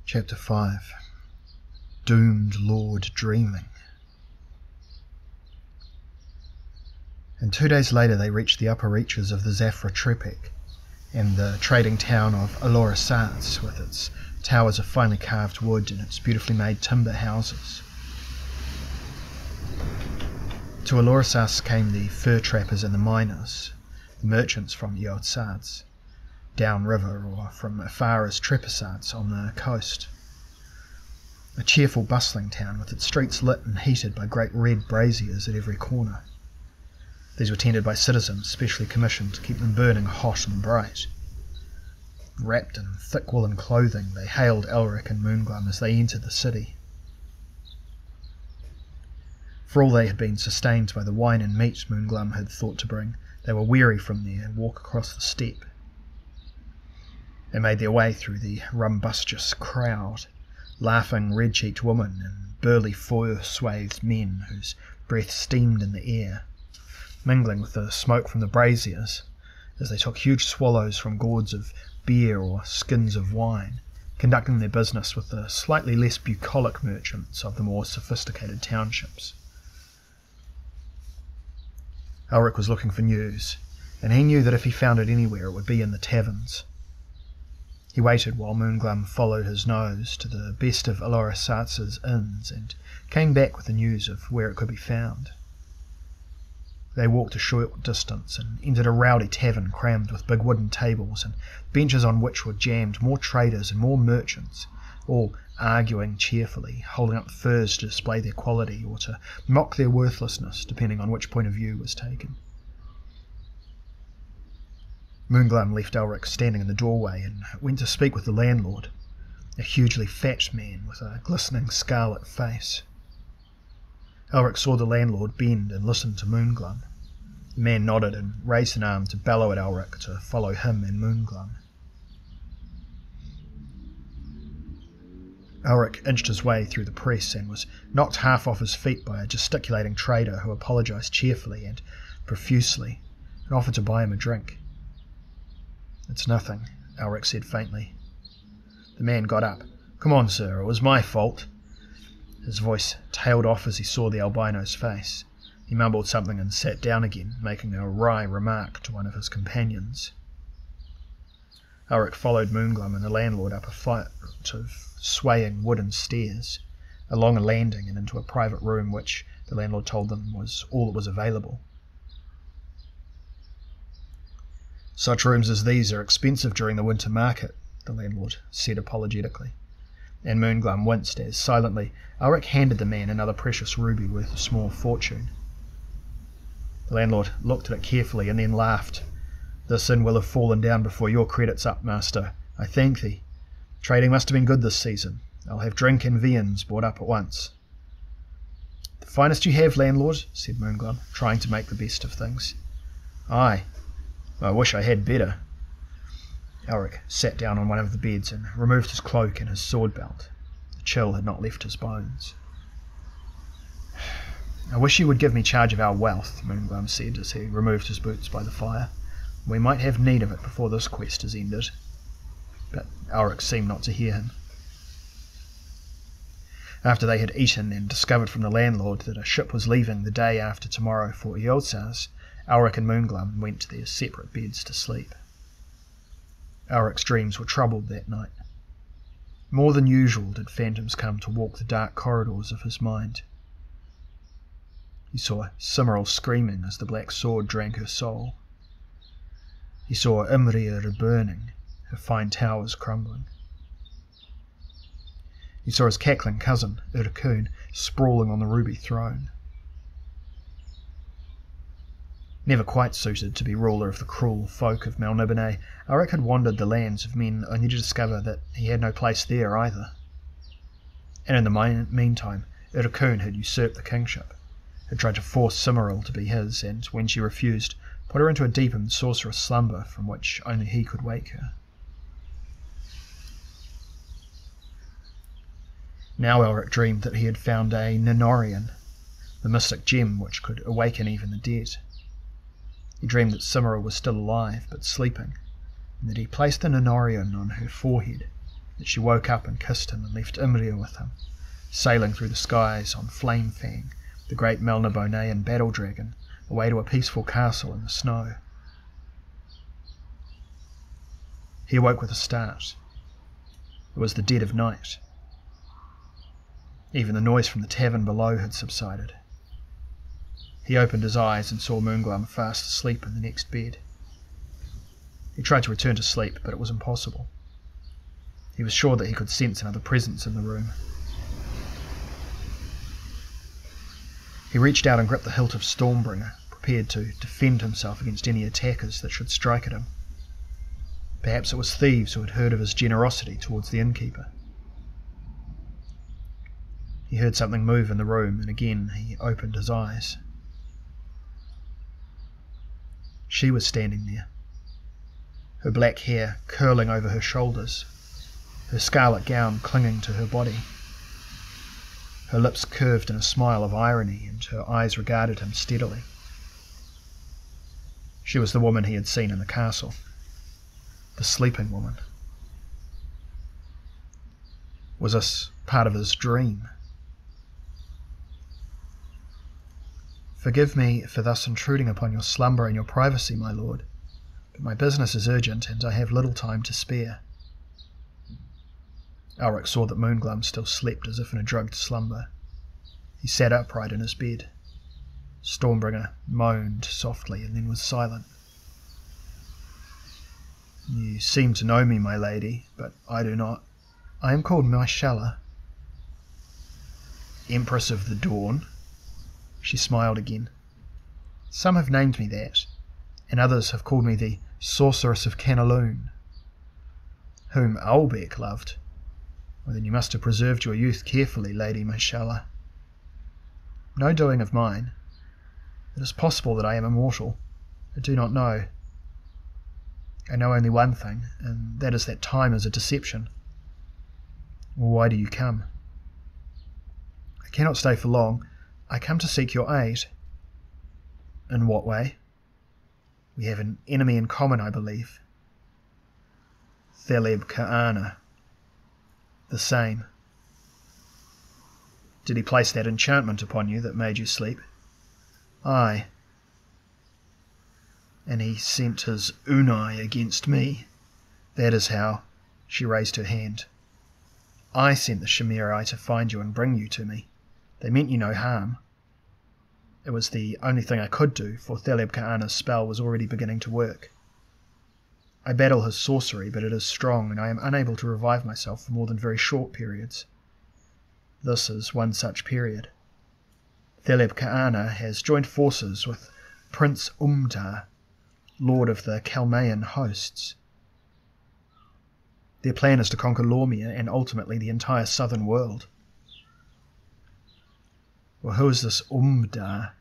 Chapter 5. Doomed Lord Dreaming. And 2 days later they reached the upper reaches of the Zafra Trepec and the trading town of Sorceress, with its towers of finely carved wood and its beautifully made timber houses. To Sorceress came the fur trappers and the miners, the merchants from the Sorceress, downriver or from as far as Trepesarts on the coast. A cheerful, bustling town with its streets lit and heated by great red braziers at every corner. These were tended by citizens specially commissioned to keep them burning hot and bright. Wrapped in thick woolen clothing, they hailed Elric and Moonglum as they entered the city. For all they had been sustained by the wine and meat Moonglum had thought to bring, they were weary from their walk across the steppe. They made their way through the rumbustious crowd, laughing red-cheeked women and burly fur-swathed men whose breath steamed in the air, mingling with the smoke from the braziers as they took huge swallows from gourds of beer or skins of wine, conducting their business with the slightly less bucolic merchants of the more sophisticated townships. Elric was looking for news, and he knew that if he found it anywhere it would be in the taverns. He waited while Moonglum followed his nose to the best of Sorceress's inns and came back with the news of where it could be found. They walked a short distance and entered a rowdy tavern crammed with big wooden tables and benches on which were jammed more traders and more merchants, all arguing cheerfully, holding up furs to display their quality or to mock their worthlessness, depending on which point of view was taken. Moonglum left Elric standing in the doorway and went to speak with the landlord, a hugely fat man with a glistening scarlet face. Elric saw the landlord bend and listen to Moonglum. The man nodded and raised an arm to bellow at Elric to follow him and Moonglum. Elric inched his way through the press and was knocked half off his feet by a gesticulating trader who apologised cheerfully and profusely and offered to buy him a drink. "It's nothing," Elric said faintly. The man got up. "Come on, sir, it was my fault." His voice tailed off as he saw the albino's face. He mumbled something and sat down again, making a wry remark to one of his companions. Elric followed Moonglum and the landlord up a flight of swaying wooden stairs, along a landing and into a private room which, the landlord told them, was all that was available. "Such rooms as these are expensive during the winter market," the landlord said apologetically, and Moonglum winced as, silently, Elric handed the man another precious ruby worth a small fortune. The landlord looked at it carefully and then laughed. "This inn will have fallen down before your credit's up, master. I thank thee. Trading must have been good this season. I'll have drink and viands brought up at once." "The finest you have, landlord," said Moonglum, trying to make the best of things. "Aye. I wish I had better." Elric sat down on one of the beds and removed his cloak and his sword belt. The chill had not left his bones. "I wish you would give me charge of our wealth," Moonglum said as he removed his boots by the fire. "We might have need of it before this quest is ended." But Elric seemed not to hear him. After they had eaten and discovered from the landlord that a ship was leaving the day after tomorrow for Sorceress, Elric and Moonglum went to their separate beds to sleep. Elric's dreams were troubled that night. More than usual did phantoms come to walk the dark corridors of his mind. He saw Cymril screaming as the black sword drank her soul. He saw Imrir burning, her fine towers crumbling. He saw his cackling cousin, Urukun, sprawling on the ruby throne. Never quite suited to be ruler of the cruel folk of Melniboné, Elric had wandered the lands of men only to discover that he had no place there either. And in the meantime, Urukun had usurped the kingship, had tried to force Cymril to be his, and when she refused, put her into a deep and sorcerous slumber from which only he could wake her. Now Elric dreamed that he had found a Nenorian, the mystic gem which could awaken even the dead. He dreamed that Cymril was still alive, but sleeping, and that he placed the Nenorian on her forehead, that she woke up and kissed him and left Imria with him, sailing through the skies on Flame Fang, the great Melnibonean battle dragon, away to a peaceful castle in the snow. He awoke with a start. It was the dead of night. Even the noise from the tavern below had subsided. He opened his eyes and saw Moonglum fast asleep in the next bed. He tried to return to sleep, but it was impossible. He was sure that he could sense another presence in the room. He reached out and gripped the hilt of Stormbringer, prepared to defend himself against any attackers that should strike at him. Perhaps it was thieves who had heard of his generosity towards the innkeeper. He heard something move in the room, and again he opened his eyes. She was standing there, her black hair curling over her shoulders, her scarlet gown clinging to her body. Her lips curved in a smile of irony, and her eyes regarded him steadily. She was the woman he had seen in the castle, the sleeping woman. Was this part of his dream? "Forgive me for thus intruding upon your slumber and your privacy, my lord, but my business is urgent, and I have little time to spare." Elric saw that Moonglum still slept as if in a drugged slumber. He sat upright in his bed. Stormbringer moaned softly and then was silent. "You seem to know me, my lady, but I do not. I am called Myshalla." "Empress of the Dawn?" She smiled again. "Some have named me that, and others have called me the Sorceress of Canaloon." "Whom Ulbeck loved. Well, then you must have preserved your youth carefully, Lady Myshalla." "No doing of mine. It is possible that I am immortal. I do not know. I know only one thing, and that is that time is a deception." "Well, why do you come?" "I cannot stay for long. I come to seek your aid." "In what way?" "We have an enemy in common, I believe." "Thaleb Ka'ana." "The same." "Did he place that enchantment upon you that made you sleep?" "Aye." "And he sent his Unai against me?" "That is how." She raised her hand. "I sent the Shemirai to find you and bring you to me. They meant you no harm. It was the only thing I could do, for Thaleb Ka'ana's spell was already beginning to work. I battle his sorcery, but it is strong, and I am unable to revive myself for more than very short periods. This is one such period. Thaleb Ka'ana has joined forces with Prince Umtar, lord of the Kalmaean hosts. Their plan is to conquer Lormia and ultimately the entire southern world." "Well, who is this Umdar?"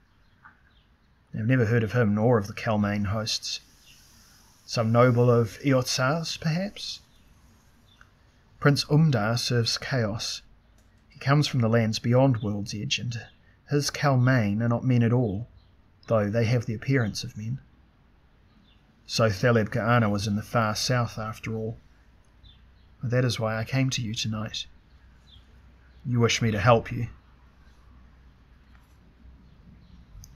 "I've never heard of him nor of the Kalmaean hosts. Some noble of Eotsaz, perhaps?" "Prince Umdar serves chaos. He comes from the lands beyond World's Edge, and his Kalmaean are not men at all, though they have the appearance of men." "So Thaleb Ka'ana was in the far south after all." "Well, that is why I came to you tonight." "You wish me to help you?"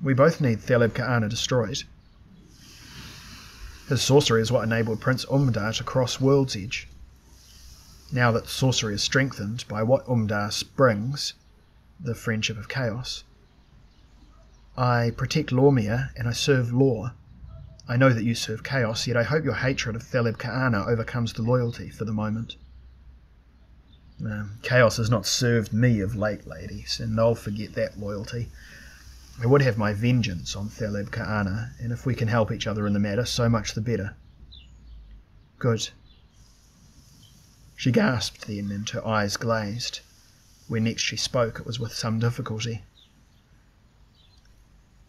"We both need Thaleb Ka'ana destroyed. His sorcery is what enabled Prince Umdar to cross World's Edge. Now that sorcery is strengthened by what Umdar brings, the friendship of chaos. I protect Lormia, and I serve law. I know that you serve chaos, yet I hope your hatred of Thaleb Ka'ana overcomes the loyalty for the moment." "Chaos has not served me of late, ladies, and I'll forget that loyalty. I would have my vengeance on Thaleb Ka'ana, and if we can help each other in the matter, so much the better." "Good." She gasped then, and her eyes glazed. When next she spoke, it was with some difficulty.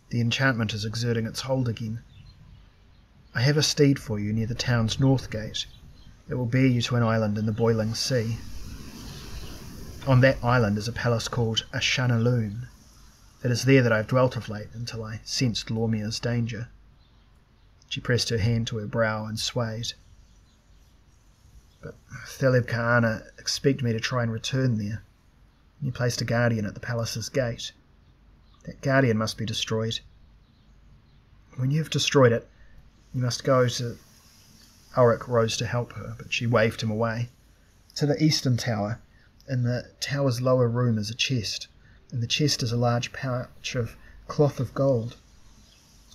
"The enchantment is exerting its hold again. I have a steed for you near the town's north gate. It will bear you to an island in the boiling sea. On that island is a palace called Ashanaloon. It is there that I have dwelt of late until I sensed Lormia's danger." She pressed her hand to her brow and swayed. But Thaleb Ka'ana expect me to try and return there. He placed a guardian at the palace's gate. That guardian must be destroyed. When you have destroyed it, you must go to... Ulrich rose to help her, but she waved him away. To the eastern tower. In the tower's lower room is a chest. In the chest is a large pouch of cloth of gold.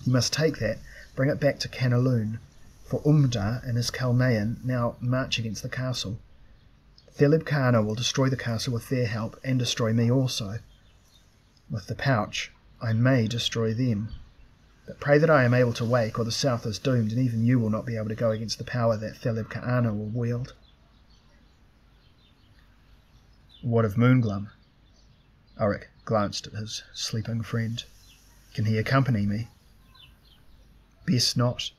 You must take that, bring it back to Canaloon, for Umdar and his Kalmayan now march against the castle. Thaleb Ka'ana will destroy the castle with their help, and destroy me also. With the pouch, I may destroy them. But pray that I am able to wake, or the south is doomed, and even you will not be able to go against the power that Thaleb Ka'ana will wield. What of Moonglum? Ulrich glanced at his sleeping friend. Can he accompany me? Best not.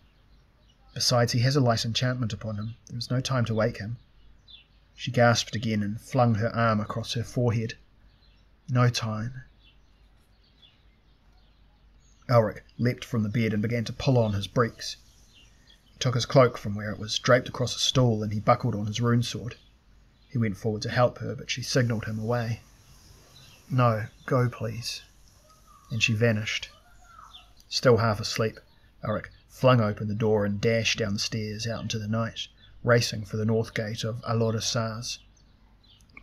Besides, he has a light enchantment upon him. There is no time to wake him. She gasped again and flung her arm across her forehead. No time. Ulrich leapt from the bed and began to pull on his breeks. He took his cloak from where it was draped across a stool, and he buckled on his rune sword. He went forward to help her, but she signalled him away. No, go please. And she vanished. Still half asleep, Ulrich flung open the door and dashed down the stairs out into the night, racing for the north gate of Alora Sars,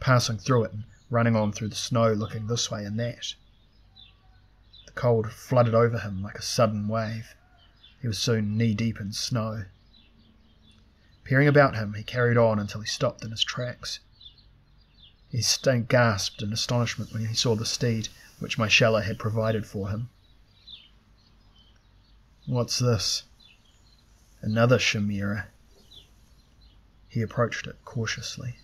passing through it and running on through the snow, looking this way and that. The cold flooded over him like a sudden wave. He was soon knee-deep in snow. Peering about him, he carried on until he stopped in his tracks. He gasped in astonishment when he saw the steed which Myshela had provided for him. What's this? Another chimera. He approached it cautiously.